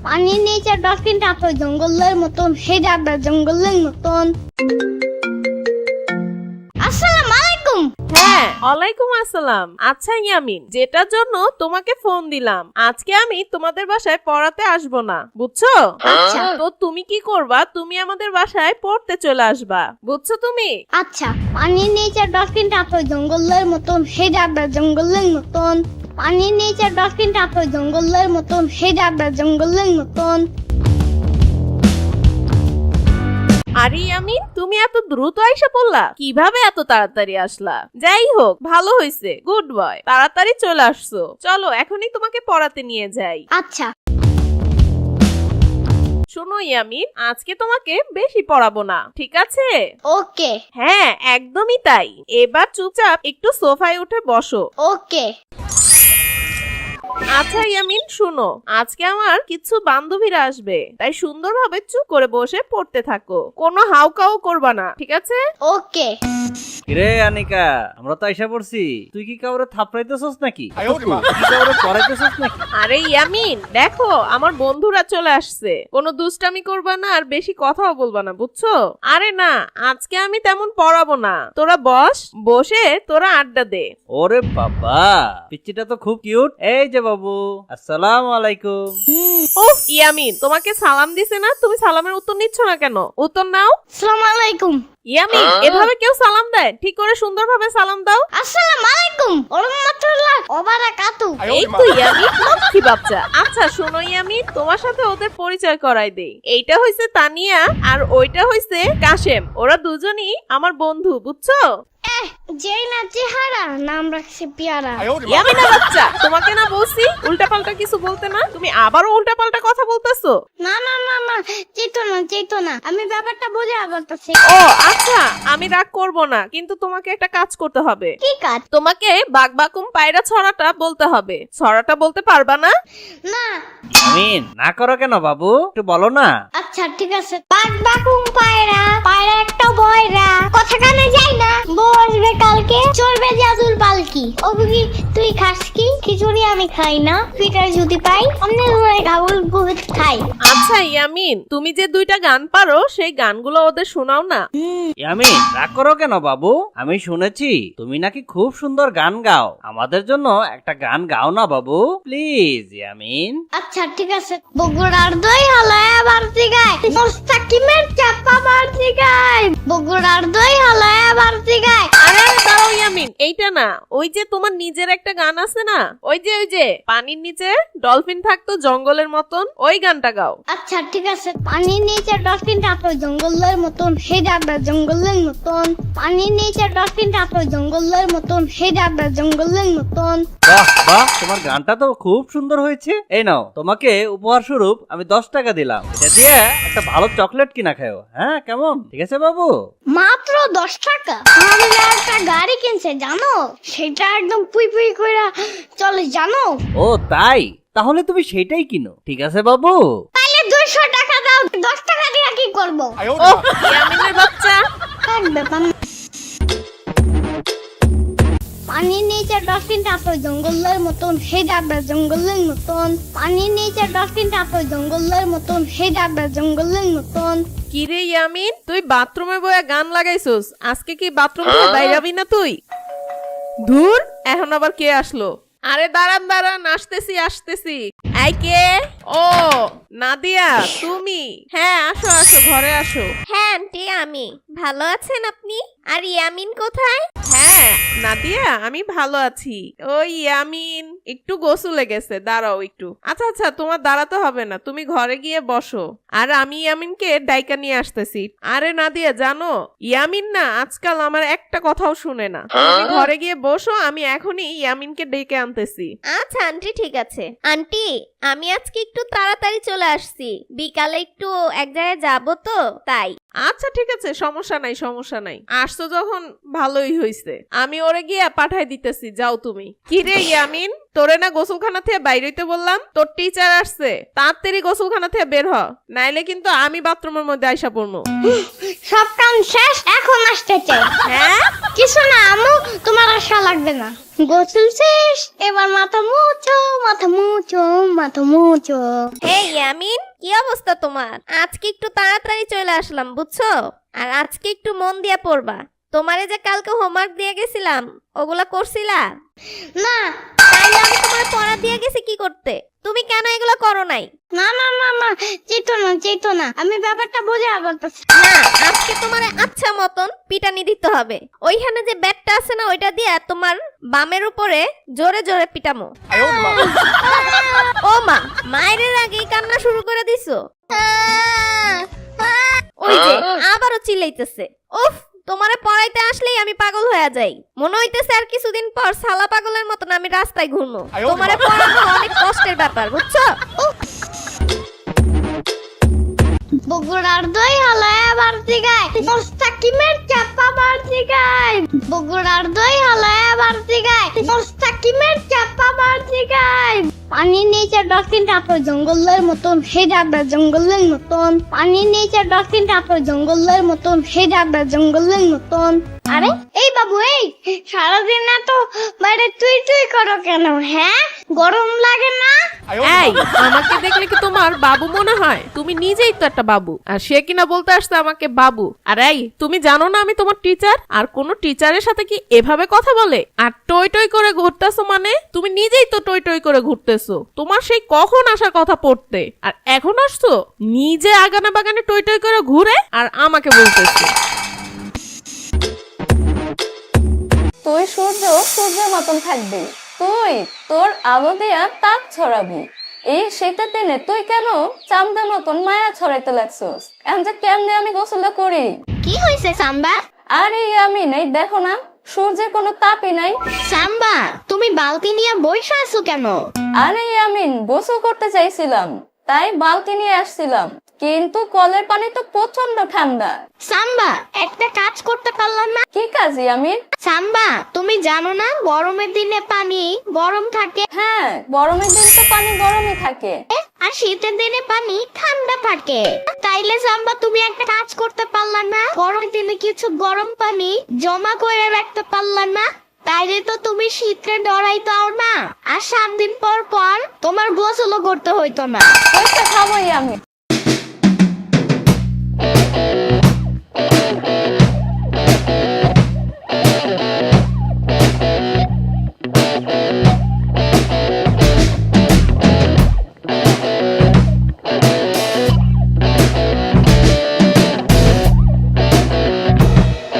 পানির নিচে ডলফিনটা তো জঙ্গলের মতন, সেটা জঙ্গলের মতন। আসসালামু আলাইকুম। হ্যাঁ, ওয়ালাইকুম আসসালাম। আচ্ছা ইয়ামিন, যেটার জন্য তোমাকে ফোন দিলাম, আজকে আমি তোমাদের বাসায় পড়াতে আসবো না, বুঝছো? আচ্ছা। তো তুমি কি করবা, তুমি আমাদের বাসায় পড়তে চলে আসবা, বুঝছো তুমি? আচ্ছা, পানির নিচে ডলফিনটা তো জঙ্গলের মতন, সেটা জঙ্গলের মতন। পানির নিচে ডলফিনটা তো জঙ্গলের মতন, সেটা জঙ্গলের মতন। আরে ইয়ামিন, তুমি এত দ্রুত আইসা পড়লা, কিভাবে এত তাড়াতাড়ি আসলা? যাই হোক, ভালো হইছে, গুড বয়, তাড়াতাড়ি চলে আসছো। চলো এখনই তোমাকে পড়াতে নিয়ে যাই। আচ্ছা। শোনো ইয়ামিন, আজকে তোমাকে বেশি পড়াবো না, ঠিক আছে? ওকে। হ্যাঁ, একদমই তাই। এবার চুপচাপ একটু সোফায় উঠে বসো। ওকে। আচ্ছা ইয়ামিন, শুনো, আজকে আমার কিছু বান্ধবীরা আসবে, তাই সুন্দরভাবে চুপ করে বসে পড়তে থাকো, কোনো হাউকাউ করবা না, ঠিক আছে? ওকে। রে আনিকা, আমরা তো আইসা পড়ছি। তুই কি কাউরে থাপড়াইতেছস নাকি? কি কাউরে পড়াইতেছস নাকি? আরে ইয়ামিন, দেখো আমার বন্ধুরা চলে আসছে, কোনো দুষ্টামি করবা না আর বেশি কথাও বলবা না, বুঝছো? আরে না, আজকে আমি তেমন পড়াবো না, তোরা বসে তোরা আড্ডা দে। ওরে বাবা, পিচ্চিটা তো খুব কিউট। এই যে বাবু, আসসালামু আলাইকুম। ওহ ইয়ামিন, তোমাকে সালাম দিছে না, তুমি সালামের উত্তর নিচ্ছ না কেন? উত্তর নাও। আসসালামু আলাইকুম। ইয়ামিন, এভাবে কেউ সালাম দেয়? ঠিক করে সুন্দরভাবে সালাম দাও। আসসালামু আলাইকুম ওয়া রাহমাতুল্লাহ ওয়া বারাকাতু। এই তো ইয়ামিন, লক্ষ্মী বাচ্চা। আচ্ছা শোনো ইয়ামিন, তোমার সাথে ওদের পরিচয় করাই দেই। এইটা হইছে তানিয়া আর ওইটা হইছে কাশেম, ওরা দুজনই আমার বন্ধু, বুঝছো? যেই না চেহারা, নাম রাখছে পেয়ারা। ইয়ামিনা বাচ্চা, তোমাকে না বলছি উল্টাপাল্টা কিছু বলতে না, তুমি আবারও উল্টাপাল্টা কথা বলতেছো। না না না না, চেতো না, আমি ব্যাপারটা বুঝে বলতেছি। ও আচ্ছা, আমি রাগ করব না, কিন্তু তোমাকে একটা কাজ করতে হবে। কি কাজ? তোমাকে বাগবাকুম পায়রা ছড়াটা বলতে হবে। ছড়াটা বলতে পারবা না? না। আমিন, না করো কেন বাবু, একটু বলো না। আচ্ছা ঠিক আছে। বাঘ বাকুম পায়রা, পায়রা একটা বয়রা, কথা কানে যাই না, বউ আসবে কালকে, চলবে জাদুর পালকি। ও বুঝি তুই খাস কি? খিচুড়ি আমি খাই না, পিঠা যদি পাই অন্য ধরে গাবুল বহুত খাই। আচ্ছা ইয়ামিন, তুমি যে দুইটা গান পারো, সেই গানগুলো ওদের শোনাও না। আমিন, রাগ করো কেন বাবু? আমি শুনেছি তুমি নাকি খুব সুন্দর গান গাও, আমাদের জন্য একটা গান গাও না বাবু, প্লিজ। আমিন। আচ্ছা ঠিক আছে। বগুড়ার দই হালায়া বাড়তি গায়, মোস্তাকিমের চাপা বাড়তি গায়, বগুড়ার দই হালায়া বাড়তি গায়। আরে দাঁড়াও ইয়ামিন, এইটা না, ওই যে তোমার নিজের একটা গান আছে না, ওই যে পানির নিচে ডলফিন থাকতো জঙ্গলের মতন, ওই গানটা গাও। আচ্ছা ঠিক আছে। পানির নিচে ডলফিনটা তো জঙ্গলের মতন, সেটা জঙ্গলের মতন। পানির নিচে ডলফিনটা তো জঙ্গলের মতন, সেটা জঙ্গলের মতন। বাহ বাহ, তোমার গানটা তো খুব সুন্দর হয়েছে। এই নাও, তোমাকে উপহার স্বরূপ আমি 10 টাকা দিলাম, এটা দিয়ে একটা ভালো চকলেট কিনা খাও। হ্যাঁ কেমন, ঠিক আছে বাবু? মাত্র 10 টাকা? আমি একটা গাড়ি কিনছে জানো, সেটা একদম পুই পুই কইরা চলে জানো। ও তাই, তাহলে তুমি সেটাই কিনো, ঠিক আছে বাবু? তাইলে 200 টাকা দাও, 10 টাকা দিয়ে কি করব? ওহ ইয়ামিনের বাচ্চা। এক ব্যাপার না। পানির নিচে ডলফিনটা তো জঙ্গলের মতন, সেটা জঙ্গলের মতন। পানির নিচে ডলফিনটা তো জঙ্গলের মতন, সেটা জঙ্গলের মতন। কিরে ইয়ামিন, তুই বাথরুমে বইয়া গান লাগাইছস, আজকে কি বাথরুম থেকে বাইরে যাবি না তুই? ধুর, এখন আবার কে আসলো? আরে দাঁড়ান, আসতেছি। এই কে? ও নাদিয়া, তুমি? হ্যাঁ আসো ঘরে আসো। হ্যাঁ আন্টি, আমি ভালো আছেন আপনি? আর ইয়ামিন কোথায়? হ্যাঁ নাদিয়া, আমি ভালো আছি। ওই ইয়ামিন একটু গোসলে গেছে, দাঁড়াও একটু। আচ্ছা তোমার দাঁড়াতে হবে না, তুমি ঘরে গিয়ে বসো, আর আমি ইয়ামিনকে ডাইকা নিয়ে আসতেছি। আরে নাদিয়া, জানো ইয়ামিন না আজকাল আমার একটা কথাও শুনে না। তুমি ঘরে গিয়ে বসো, আমি এখনই ইয়ামিনকে ডেকে আনতেছি। আচ্ছা আন্টি, ঠিক আছে। আন্টি, আমি আজকে একটু তাড়াতাড়ি চলে আসছি, বিকালে একটু এক জায়গায় যাবো তো তাই। আচ্ছা ঠিক আছে, সমস্যা নাই সমস্যা নাই, আসছো যখন ভালোই হইছে। আমি ওরে গিয়ে পাঠাই দিতেছি, যাও তুমি। কি রে ইয়ামিন, তোরে না গোসলখানা থেকে বাইরে হইতে বললাম? তোর টিচার আসছে, তাড়াতাড়ি গোসলখানা থেকে বের হ, নাইলে কিন্তু আমি বাথরুমের মধ্যে আইসা পড়বো। সব কাম শেষ, এখন আসতে চাই। হ্যাঁ কিছু না আম্মু, তোমার আসা লাগবে না। গোসল শেষ, এবার মাথা মুছো, মাথা মুছো, মাথা মুছো। হে ইয়ামিন, কি অবস্থা তোমার? আজকে একটু তাড়াতাড়ি চলে আসলাম বুঝছো, আর আজকে একটু মন দিয়ে পড়বা। তোমারে যে কালকে হোমওয়ার্ক দিয়ে গেছিলাম, ওগুলা করছিলা? না তাইলে আমি তোমার পড়া দিয়ে গেছি কি করতে? তুমি কেন এগুলো করো নাই? না না না না, চেতো না, আমি ব্যাপারটা বুঝে বলতেছি। না, আজকে তোমারে আচ্ছা মতন পিটানি দিতে হবে। ওইখানে যে ব্যাটটা আছে না, ওইটা দিয়ে তোমার বামের উপরে জোরে জোরে পিটামো। ও মা, মায়ের আগেই কান্না শুরু করে দিছো। ওই যে আবারও চিল্লাইতেছে। উফ, তোমারে পড়াইতে আসলেই আমি পাগল হয়ে যাই। মনে হইতেছে আর কিছুদিন পর সালা পাগলের মতন আমি রাস্তায় ঘুরবো। তোমারে পড়ানো অনেক কষ্টের ব্যাপার বুঝছো। বগুড়ার দই হালায় বাড়তি গায়, মোস্তাকিমের চাপা বাড়তি গায়। বগুড়ার দই হালায় বাড়তি গায়, মোস্তাকিমের চাপা বাড়তি গায়। পানির নিচে ডলফিনটা তো জঙ্গলের মতন, হে ডাকবে জঙ্গলের মতন। পানির নিচে ডলফিনটা তো জঙ্গলের মতন, হে ডাকবে জঙ্গলের মতন। আরে এই বাবু, এই সারাদিন এত বাইরে তুই তুই করো কেন? হ্যাঁ, গরম লাগে না? এই, আমাকে দেখলে কি তোমার বাবু মনে হয়? তুমি নিজেই তো একটা বাবু, আর সে কিনা বলতে আসছে আমাকে বাবু। আর এই, তুমি জানো না আমি তোমার টিচার? আর কোন টিচারের সাথে কি এভাবে কথা বলে? আর টই টই করে ঘুরতেছো মানে? তুমি নিজেই তো টই টই করে ঘুরতেছো। তোমার সেই কখন আসার কথা পড়তে, আর এখন আসছো? নিজে আগানে বাগানে টই টই করে ঘুরে আর আমাকে বলতেছো। তুই সূর্যের মতন থাকবি, তুই তোর আলো দিয়া তাপ ছড়াবি। এই শীতের দিনে তুই কেন চামড়ার মতন মায়া ছড়াইতে লাগছস? এখন যে কেমনে আমি গোসলটা করি? কি হয়েছে সাম্বা? আরে আমি নাই, দেখো না সূর্যের কোনো তাপই নাই। সাম্বা, তুমি বালতি নিয়ে বসে আছো কেন? আরে আমি গোসল করতে চাইছিলাম, তাই বালতি নিয়ে আসছিলাম, কিন্তু কলের পানি তো প্রচন্ড ঠান্ডা। সাম্বা, একটা কাজ করতে পারলাম না? কি কাজে আমি? সাম্বা, তুমি জানো না গরমের দিনে পানি গরম থাকে, হ্যাঁ, গরমের দিন তো পানি গরমই থাকে, আর শীতের দিনে পানি ঠান্ডা থাকে। তাইলে সাম্বা, তুমি একটা কাজ করতে পারলাম না? গরমের দিনে কিছু গরম পানি জমা করে রাখতে পারলাম না? তাইলে তো তুমি শীতে ডরাইতাও না, আর 7 দিন পর পর তোমার গোসলও করতে হইতো না। খাবোই আমি।